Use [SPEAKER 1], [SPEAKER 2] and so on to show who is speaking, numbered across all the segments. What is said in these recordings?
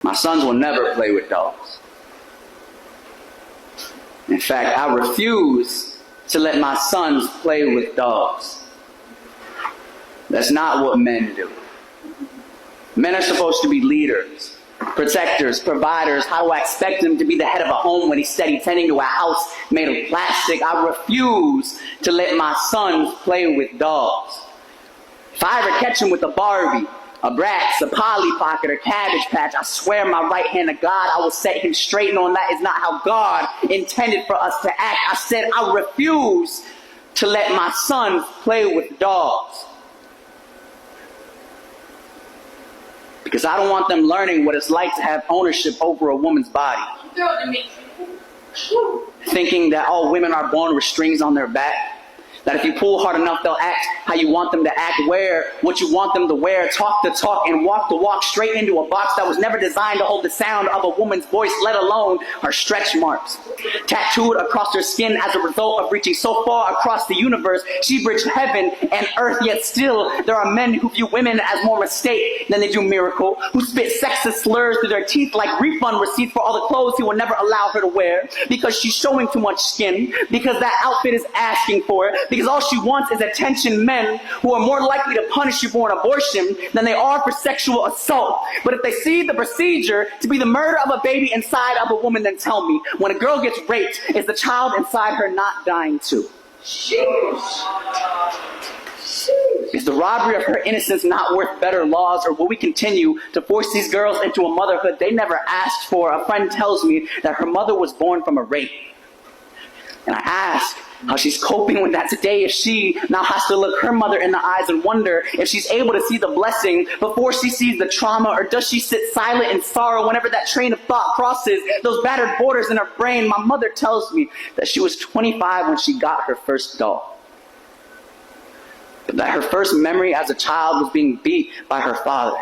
[SPEAKER 1] My sons will never play with dogs. In fact, I refuse to let my sons play with dogs. That's not what men do. Men are supposed to be leaders, protectors, providers. How do I expect him to be the head of a home when he's steady tending to a house made of plastic? I refuse to let my sons play with dogs. If I ever catch him with a Barbie, a Bratz, a Polly Pocket, or Cabbage Patch, I swear my right hand to God, I will set him straight, knowing that is not how God intended for us to act. I said I refuse to let my sons play with dogs. Because I don't want them learning what it's like to have ownership over a woman's body. Thinking that all women are born with strings on their back. That if you pull hard enough, they'll act how you want them to act, wear what you want them to wear, talk the talk, and walk the walk straight into a box that was never designed to hold the sound of a woman's voice, let alone her stretch marks. Tattooed across her skin as a result of reaching so far across the universe, she bridged heaven and earth, yet still there are men who view women as more mistake than they do miracle, who spit sexist slurs through their teeth like refund receipts for all the clothes he will never allow her to wear, because she's showing too much skin, because that outfit is asking for it, because all she wants is attention. Men who are more likely to punish you for an abortion than they are for sexual assault. But if they see the procedure to be the murder of a baby inside of a woman, then tell me, when a girl gets raped, is the child inside her not dying too? Is the robbery of her innocence not worth better laws, or will we continue to force these girls into a motherhood they never asked for? A friend tells me that her mother was born from a rape. And I ask how she's coping with that today, if she now has to look her mother in the eyes and wonder if she's able to see the blessing before she sees the trauma, or does she sit silent in sorrow whenever that train of thought crosses those battered borders in her brain? My mother tells me that she was 25 when she got her first doll, but that her first memory as a child was being beat by her father.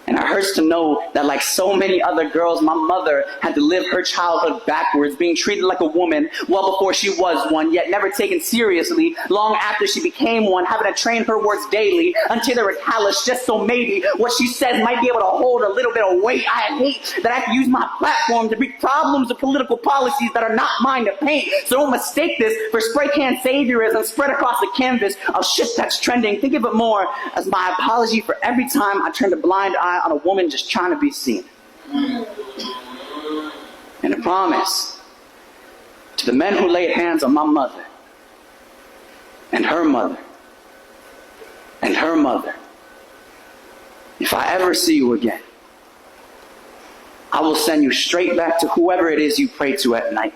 [SPEAKER 1] And it hurts to know that, like so many other girls, my mother had to live her childhood backwards, being treated like a woman well before she was one, yet never taken seriously long after she became one, having to train her words daily until they were calloused, just so maybe what she says might be able to hold a little bit of weight. I hate that I have to use my platform to beat problems of political policies that are not mine to paint. So don't mistake this for spray can saviorism spread across the canvas of shit that's trending. Think of it more as my apology for every time I turned a blind eye on a woman just trying to be seen. And a promise to the men who laid hands on my mother, and her mother, and her mother: if I ever see you again, I will send you straight back to whoever it is you pray to at night.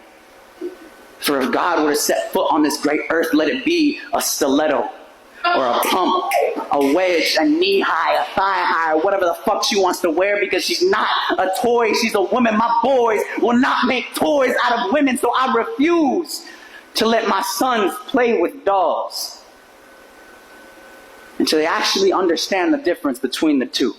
[SPEAKER 1] For if God were to set foot on this great earth, let it be a stiletto, or a pump, a wedge, a knee high, a thigh high, or whatever the fuck she wants to wear, because she's not a toy, she's a woman. My boys will not make toys out of women, so I refuse to let my sons play with dolls until they actually understand the difference between the two.